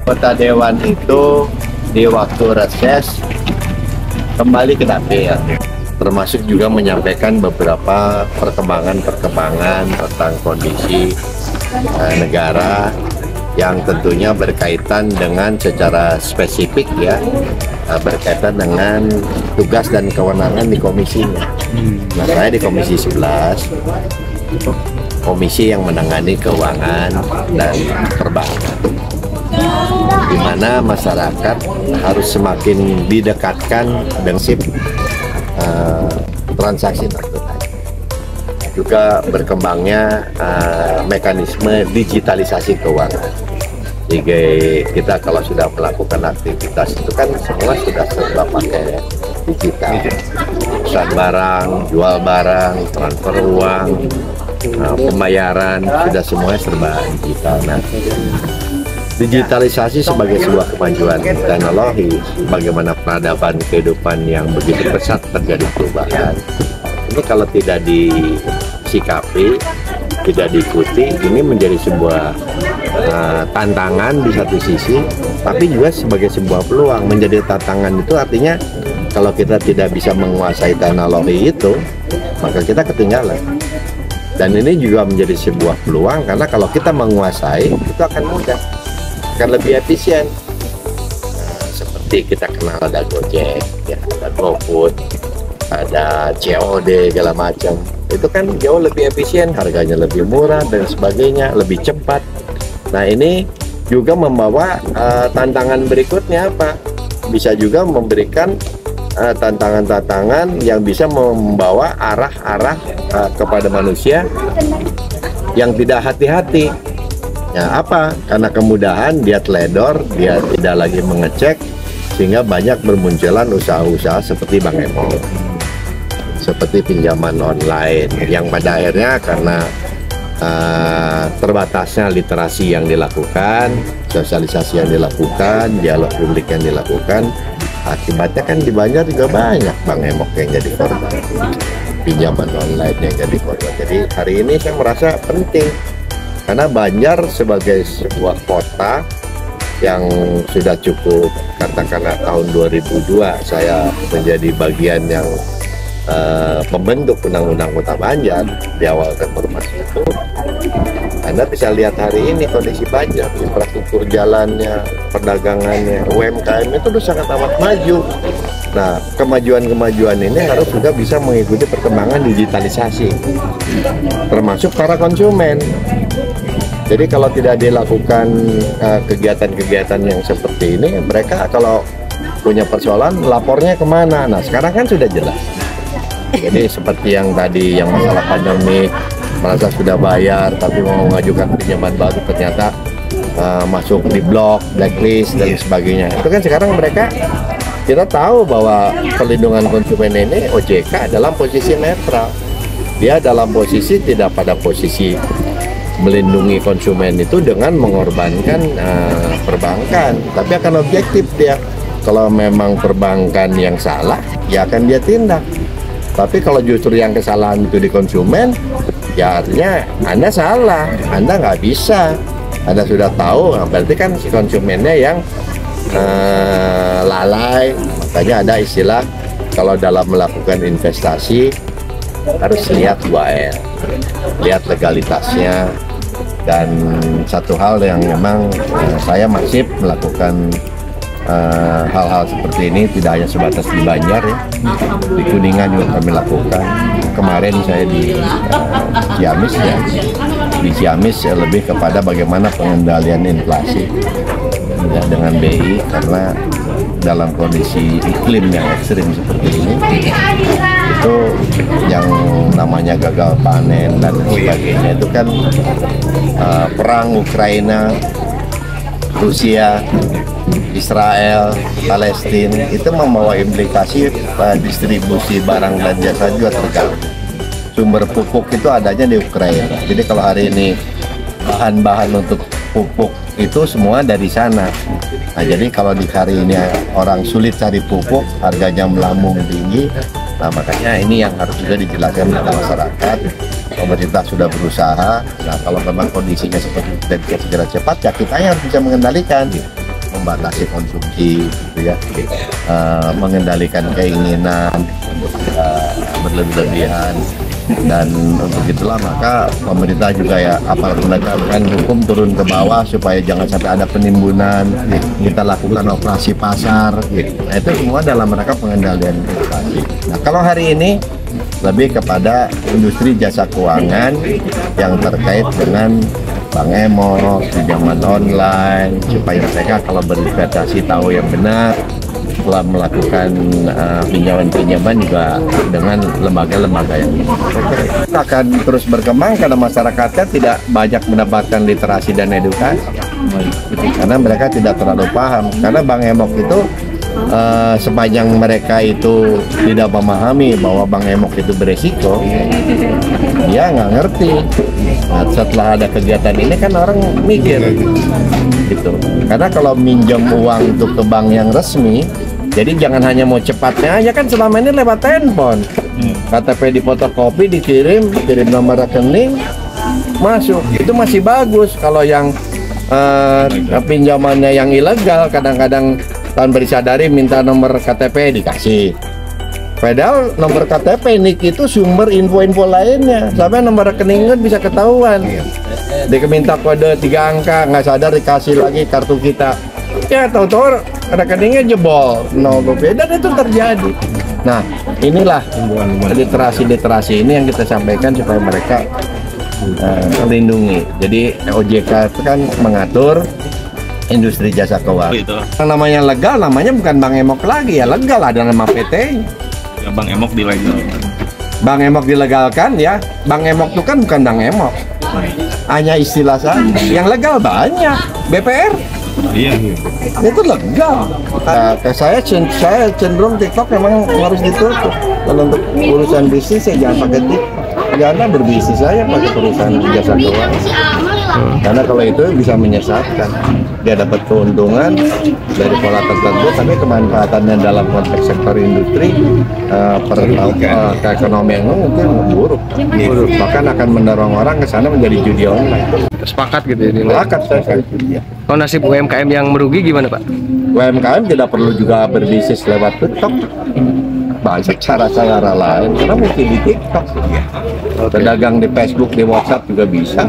Anggota Dewan itu di waktu reses kembali ke dapil, termasuk juga menyampaikan beberapa perkembangan tentang kondisi negara yang tentunya berkaitan dengan secara spesifik ya, berkaitan dengan tugas dan kewenangan di komisinya. Nah, saya di Komisi 11, komisi yang menangani keuangan dan perbankan, di mana masyarakat harus semakin didekatkan dengan transaksi non-tunai. Juga berkembangnya mekanisme digitalisasi keuangan. Jadi kita kalau sudah melakukan aktivitas itu kan semua sudah serba pakai digital. Pesan barang, jual barang, transfer uang, pembayaran, sudah semuanya serba digital. Nah, digitalisasi sebagai sebuah kemajuan teknologi, bagaimana peradaban kehidupan yang begitu pesat terjadi perubahan. Ini kalau tidak disikapi, tidak diikuti, ini menjadi sebuah tantangan di satu sisi, tapi juga sebagai sebuah peluang. Menjadi tantangan itu artinya kalau kita tidak bisa menguasai teknologi itu, maka kita ketinggalan. Dan ini juga menjadi sebuah peluang karena kalau kita menguasai itu akan mudah, akan lebih efisien. Seperti kita kenal ada Gojek, ya, ada GoFood, ada COD segala macam. Itu kan jauh lebih efisien, harganya lebih murah dan sebagainya, lebih cepat. Nah, ini juga membawa tantangan berikutnya apa? Bisa juga memberikan tantangan-tantangan yang bisa membawa arah-arah kepada manusia yang tidak hati-hati. Ya, apa? Karena kemudahan dia teledor, dia tidak lagi mengecek, sehingga banyak bermunculan usaha-usaha seperti Bank Emo, seperti pinjaman online, yang pada akhirnya karena terbatasnya literasi yang dilakukan, sosialisasi yang dilakukan, dialog publik yang dilakukan, akibatnya kan di Banjar juga banyak Bank Emok yang jadi korban, pinjaman online yang jadi korban. Jadi hari ini saya merasa penting karena Banjar sebagai sebuah kota yang sudah cukup, katakanlah tahun 2002 saya menjadi bagian yang pembentuk Undang-Undang Kota Banjar di awal reformasi itu. Anda bisa lihat hari ini kondisi Banjar, infrastruktur jalannya, perdagangannya, UMKM itu sudah sangat amat maju. Nah, kemajuan-kemajuan ini harus juga bisa mengikuti perkembangan digitalisasi, termasuk para konsumen. Jadi kalau tidak dilakukan kegiatan-kegiatan yang seperti ini, mereka kalau punya persoalan lapornya kemana? Nah, sekarang kan sudah jelas. Jadi seperti yang tadi, yang masalah pandemik, merasa sudah bayar tapi mau mengajukan pinjaman baru ternyata masuk di blok, blacklist dan sebagainya. Itu kan sekarang mereka, kita tahu bahwa perlindungan konsumen ini OJK dalam posisi netral. Dia dalam posisi tidak pada posisi melindungi konsumen itu dengan mengorbankan perbankan, tapi akan objektif dia. Kalau memang perbankan yang salah, ya akan dia tindak. Tapi kalau justru yang kesalahan itu di konsumen, ya artinya Anda salah, Anda nggak bisa. Anda sudah tahu, nah berarti kan si konsumennya yang lalai. Makanya ada istilah kalau dalam melakukan investasi harus lihat 2L, lihat legalitasnya. Dan satu hal yang memang saya masih melakukan hal-hal seperti ini tidak hanya sebatas di Banjar ya, di Kuningan juga kami lakukan. Kemarin saya di Ciamis ya, di Ciamis lebih kepada bagaimana pengendalian inflasi ya, dengan BI, karena dalam kondisi iklim yang ekstrim seperti ini itu yang namanya gagal panen dan sebagainya itu kan perang Ukraina, Rusia, Israel, Palestina itu membawa implikasi distribusi barang dan jasa juga terganggu. Sumber pupuk itu adanya di Ukraina. Jadi kalau hari ini bahan-bahan untuk pupuk itu semua dari sana. Nah, jadi kalau di hari ini orang sulit cari pupuk, harganya melambung tinggi. Nah, makanya ini yang harus juga dijelaskan kepada masyarakat. Pemerintah sudah berusaha. Nah, kalau memang kondisinya seperti itu tidak bisa segera cepat, ya kita yang harus bisa mengendalikan. membatasi konsumsi, gitu ya, mengendalikan keinginan berlebihan. Dan untuk itulah maka pemerintah juga ya aparat penegakan hukum turun ke bawah supaya jangan sampai ada penimbunan. Kita lakukan operasi pasar, gitu. Nah, itu semua dalam rangka pengendalian inflasi. Nah, kalau hari ini lebih kepada industri jasa keuangan yang terkait dengan Bank Emok, pinjaman online, supaya mereka kalau berinvestasi tahu yang benar, setelah melakukan pinjaman-pinjaman juga dengan lembaga-lembaga yang akan terus berkembang karena masyarakatnya tidak banyak mendapatkan literasi dan edukasi, karena mereka tidak terlalu paham. Karena Bank Emok itu sepanjang mereka itu tidak memahami bahwa Bank Emok itu beresiko, dia nggak ngerti. Nah, setelah ada kegiatan ini kan orang mikir gitu. Karena kalau minjam uang untuk ke bank yang resmi, jadi jangan hanya mau cepatnya aja, kan selama ini lewat handphone. KTP difotokopi, kirim nomor rekening, masuk. Itu masih bagus. Kalau yang pinjamannya yang ilegal, kadang-kadang tanpa disadari minta nomor KTP dikasih. Padahal nomor KTP NIK itu sumber info-info lainnya, sampai nomor rekeningnya bisa ketahuan. Dia minta kode 3 angka, nggak sadar dikasih lagi kartu kita. Ya tahu-tahu rekeningnya jebol, 0 rupiah, dan itu terjadi. Nah, inilah literasi ini yang kita sampaikan supaya mereka terlindungi. Jadi OJK itu kan mengatur industri jasa keuangan. Yang namanya legal, namanya bukan Bank Emok lagi, ya legal, ada nama PT. Ya, Bank Emok dilegalkan. Bank Emok dilegalkan ya. Bank Emok itu kan bukan Bank Emok, hanya istilah saja. Yang legal banyak, BPR. Iya. Itu legal. Saya cenderung TikTok memang harus ditutup. Kalau untuk urusan bisnis ya jangan pakai TikTok. Karena berbisnis saya pakai perusahaan jasa keuangan. Karena kalau itu bisa menyesatkan. Dia dapat keuntungan dari pola tertentu, tapi kemanfaatannya dalam konteks sektor industri keekonomian mungkin buruk. Bahkan akan mendorong orang ke sana menjadi judi online. Sepakat gitu ya? Sepakat saya. Kalau nasib UMKM yang merugi gimana Pak? UMKM tidak perlu juga berbisnis lewat TikTok. Banyak cara-cara lain, karena mungkin di TikTok. Pedagang di Facebook, di WhatsApp juga bisa.